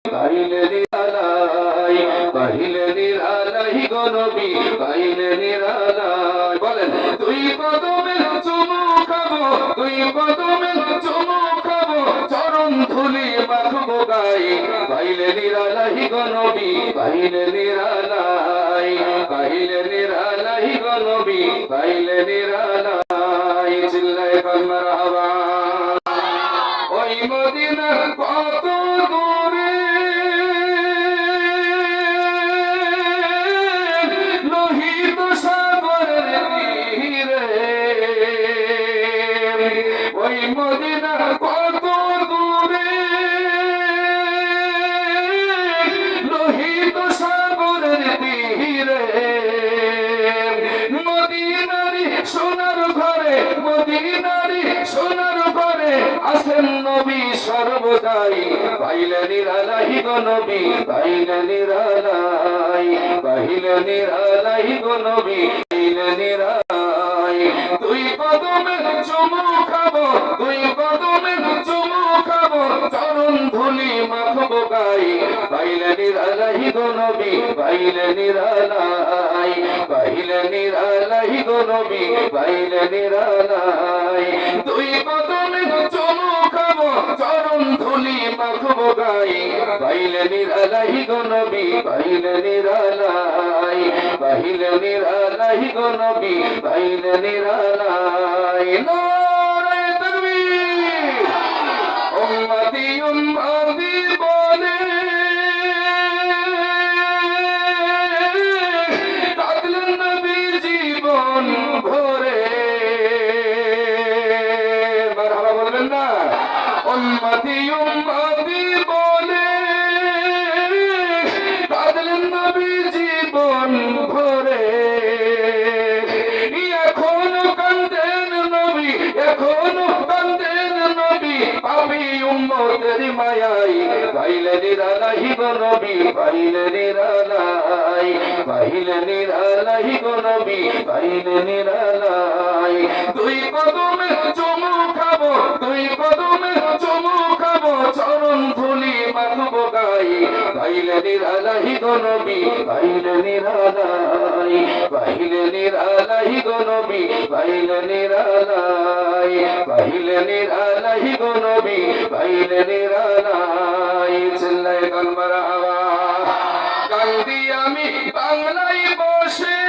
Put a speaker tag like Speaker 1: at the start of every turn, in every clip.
Speaker 1: পাইলে নিরালাই, পাইলে নিরালাই গো নবী, পাইলে নিরালাই। বলেন দুই কদমে চুমু খাবো, দুই কদমে চুমু খাবো, চরণ ধুলি মাখবো গায়ে, পাইলে নিরালাই গো নবী, পাইলে নিরালাই, পাইলে নিরালাই গো নবী, পাইলে নিরালাই। চিল্লায়ে মারহাবা। ওই মদিনা কত দূরে, লোহিত সাগরের তীরে, ওই মদিনা কত দূরে, লোহিত সাগরের তীরে, মদিনারি সোনার ঘরে, মদিনারি সোনার ঘরে আছেন নবী সর্বদাই, পাইলে নিরালাই গো নবী, পাইলে নিরালাই, পাইলে নিরালাই গো নবী, পাইলে নিরালাই। দুই কদমে চুমু খাবো, দুই কদমে চুমু খাবো, চরণ ধুলি মাখবো গায়ে, পাইলে নিরালাই গো নবী, পাইলে নিরালাই, পাইলে নিরালাই গো নবী, পাইলে নিরালাই। দুই কদমে চুমু খাবো, চরণ ধুলি মাখবো গায়ে, পাইলে নিরালাই গো নবী, পাইলে নিরালাই, পাইলে নিরালাই গো নবী, পাইলে নিরালাই। নারে তাকবীর। উম্মতি উম্মতি বলে কাঁদলেন নবীর জীবন ভরে, মারহাবা বলবেন না? উম্মতি উম্মতি বলে কাঁদলেন নবীর জীবন ভরে, এখনো কান্দেন নবী, এখনো কান্দেন নবী, পাপী উম্মতের মায়াই, পাইলে নিরালাই গো নবী, পাইলে নিরালাই, পাইলে নিরালাই গো নবী, পাইলে নিরালাই। দুই কদমে চুমু খাবো, দুই কদমে চুমু খাবো, চরণ ধুলি মাখবো গায়ে, পাইলে নিরালাই গো নবী, পাইলে নিরালাই, পাইলে নিরালাই গো নবী, পাইলে নিরালাই, পাইলে নিরালাই গো নবী, পাইলে নিরালাই। চিল্লায়ে মারহাবা। কান্দি আমি বাংলায় বসে,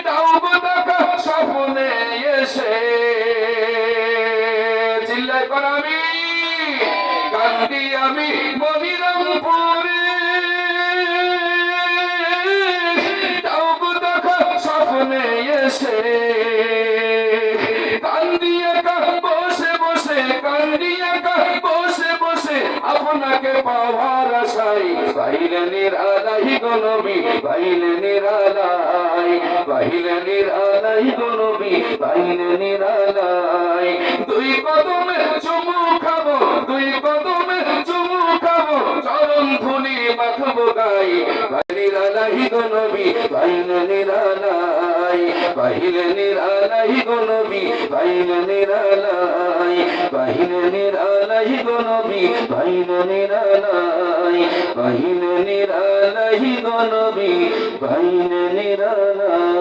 Speaker 1: তাওবা দেখা স্বপ্নে এসে, চিল্লায়ে আমি কান্দি আমি মনিরামপুরে, তাওবা দেখা স্বপ্নে এসে, কান্দি একা বসে বসে, কান্দি একা বসে বসে, আপনাকে পাওয়ার আশায়, পাইলে নিরালাই গো নবী, পাইলে নিরালাই, পাইলে নিরালাই গো নবী, পাইলে নিরালাই। দুই কদমে চুমু খাবো, দুই কদমে চুমু খাবো, চরণ ধুলি মাখবো গায়ে, নিরালাই গো নবী, পাইলে নিরালাই, পাইলে নিরালাই গো নবী, পাইলে নিরালাই, পাইলে নিরালাই গো নবী, পাইলে নিরালাই, পাইলে নিরালাই গো নবী, পাইলে নিরালাই।